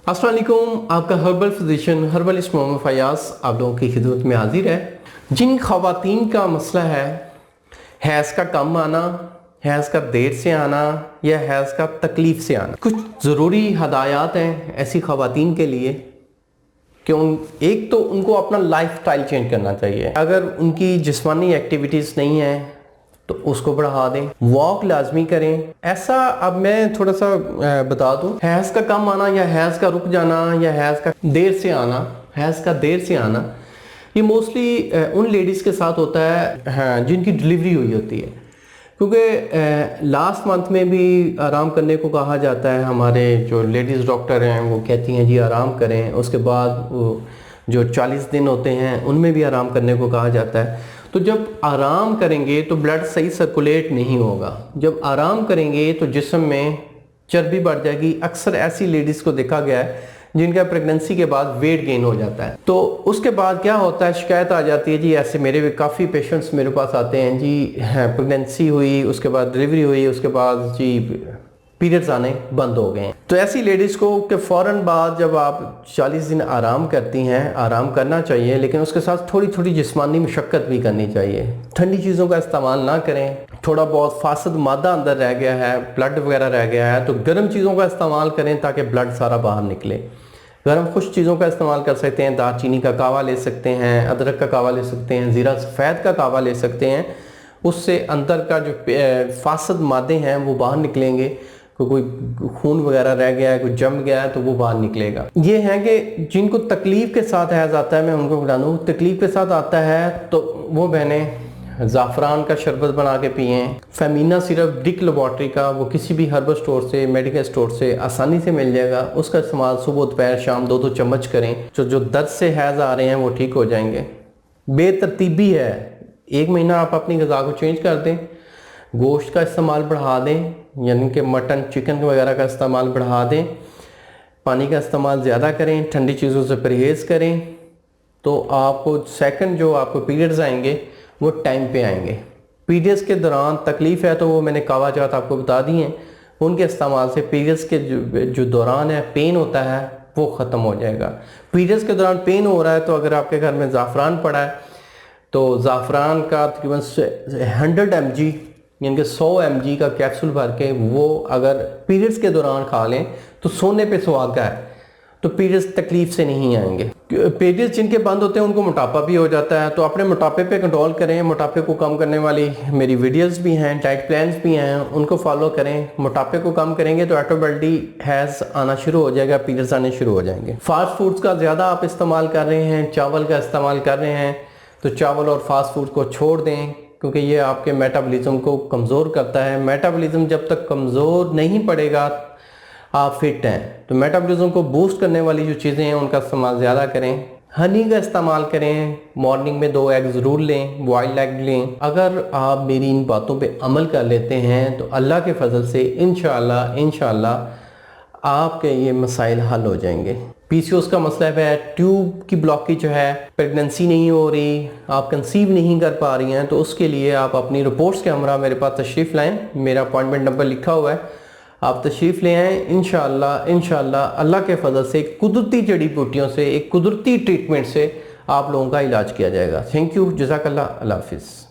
अस्सलाम वालेकुम, आपका herbal physician herbalist Mohammad Fayaz आप लोगों की खिदमत में हाजिर है। जिन ख़वातीन का मसला है हैज़ का कम आना, हैज़ का देर से आना या हैज़ का तकलीफ़ से आना, कुछ ज़रूरी हदायत हैं ऐसी ख़वातीन के लिए कि एक तो उनको अपना लाइफ स्टाइल चेंज करना चाहिए। अगर उनकी जिस्मानी एक्टिविटीज़ नहीं है तो उसको बढ़ा दें, वॉक लाजमी करें। ऐसा अब मैं थोड़ा सा बता दूं, हैज़ का कम आना या हैज़ का रुक जाना या हैज़ का देर से आना, हैज़ का देर से आना, ये मोस्टली उन लेडीज़ के साथ होता है हाँ, जिनकी डिलीवरी हुई होती है। क्योंकि लास्ट मंथ में भी आराम करने को कहा जाता है। हमारे जो लेडीज़ डॉक्टर हैं वो कहती हैं जी आराम करें। उसके बाद जो 40 दिन होते हैं उनमें भी आराम करने को कहा जाता है। तो जब आराम करेंगे तो ब्लड सही सर्कुलेट नहीं होगा। जब आराम करेंगे तो जिस्म में चर्बी बढ़ जाएगी। अक्सर ऐसी लेडीज़ को देखा गया है जिनका प्रेगनेंसी के बाद वेट गेन हो जाता है। तो उसके बाद क्या होता है, शिकायत आ जाती है जी। ऐसे मेरे भी काफ़ी पेशेंट्स मेरे पास आते हैं जी, प्रेगनेंसी हुई, उसके बाद डिलीवरी हुई, उसके बाद जी पीरियड्स आने बंद हो गए हैं। तो ऐसी लेडीज़ को कि फ़ौरन बाद जब आप 40 दिन आराम करती हैं, आराम करना चाहिए, लेकिन उसके साथ थोड़ी थोड़ी जिस्मानी मशक्क़त भी करनी चाहिए। ठंडी चीज़ों का इस्तेमाल ना करें। थोड़ा बहुत फासद मादा अंदर रह गया है, ब्लड वगैरह रह गया है, तो गर्म चीज़ों का इस्तेमाल करें ताकि ब्लड सारा बाहर निकले। गर्म खुश चीज़ों का इस्तेमाल कर सकते हैं। दालचीनी का कावा ले सकते हैं, अदरक का कावा ले सकते हैं, ज़ीरा सफ़ेद का कावा ले सकते हैं। उससे अंदर का जो फासद मादे हैं वो बाहर निकलेंगे। कोई खून वगैरह रह गया है, कोई जम गया है तो वो बाहर निकलेगा। ये है कि जिनको तकलीफ़ के साथ हैज़ आता है, मैं उनको बता दूँ, तकलीफ़ के साथ आता है तो वो बहनें ज़ाफ़रान का शरबत बना के पिएँ। फेमिना सिरप डिक लेबॉरेटरी का, वो किसी भी हर्बल स्टोर से, मेडिकल स्टोर से आसानी से मिल जाएगा। उसका इस्तेमाल सुबह दोपहर शाम 2-2 चम्मच करें। जो दर्द से हैज़ आ रहे हैं वो ठीक हो जाएंगे। बेतरतीबी है, 1 महीना आप अपनी ग़िज़ा को चेंज कर दें। गोश्त का इस्तेमाल बढ़ा दें, यानी कि मटन चिकन वगैरह का इस्तेमाल बढ़ा दें। पानी का इस्तेमाल ज़्यादा करें, ठंडी चीज़ों से परहेज़ करें। तो आपको सेकंड जो आपको पीरियड्स आएंगे वो टाइम पे आएंगे। पीरियड्स के दौरान तकलीफ़ है तो वो मैंने कावा जात आपको बता दी हैं, उनके इस्तेमाल से पीरियड्स के जो दौरान है पेन होता है वो ख़त्म हो जाएगा। पीरियड्स के दौरान पेन हो रहा है तो अगर आपके घर में ज़ाफ़रान पड़ा है तो ज़ाफ़रान का तकरीबन 100 mg यानी कि 100 mg का कैप्सूल भर के वो अगर पीरियड्स के दौरान खा लें तो सोने पे सुहागा है, तो पीरियड्स तकलीफ से नहीं आएंगे। पीरियड्स जिनके बंद होते हैं उनको मोटापा भी हो जाता है, तो अपने मोटापे पे कंट्रोल करें। मोटापे को कम करने वाली मेरी वीडियोस भी हैं, डाइट प्लान्स भी हैं, उनको फॉलो करें। मोटापे को कम करेंगे तो ऑटोमेटिकली हैज़ आना शुरू हो जाएगा, पीरियड्स आने शुरू हो जाएंगे। फास्ट फूड्स का ज़्यादा आप इस्तेमाल कर रहे हैं, चावल का इस्तेमाल कर रहे हैं, तो चावल और फास्ट फूड को छोड़ दें, क्योंकि ये आपके मेटाबॉलिज्म को कमज़ोर करता है। मेटाबॉलिज्म जब तक कमज़ोर नहीं पड़ेगा आप फिट हैं। तो मेटाबॉलिज्म को बूस्ट करने वाली जो चीज़ें हैं उनका इस्तेमाल ज़्यादा करें। हनी का इस्तेमाल करें, मॉर्निंग में 2 एग ज़रूर लें, बॉइल्ड एग लें। अगर आप मेरी इन बातों पे अमल कर लेते हैं तो अल्लाह के फजल से इंशाअल्लाह आपके ये मसाइल हल हो जाएंगे। पीसीओएस का मसला है, ट्यूब की ब्लॉकेज है, प्रेगनेंसी नहीं हो रही, आप कंसीव नहीं कर पा रही हैं, तो उसके लिए आप अपनी रिपोर्ट्स के हमरा मेरे पास तशरीफ़ लाएं। मेरा अपॉइंटमेंट नंबर लिखा हुआ है, आप तशरीफ़ ले आएँ। इंशाअल्लाह अल्लाह के फजल से कुदरती जड़ी बूटियों से, एक कुदरती ट्रीटमेंट से आप लोगों का इलाज किया जाएगा। थैंक यू, जज़ाकल्लाह, अल्लाह हाफ़िज़।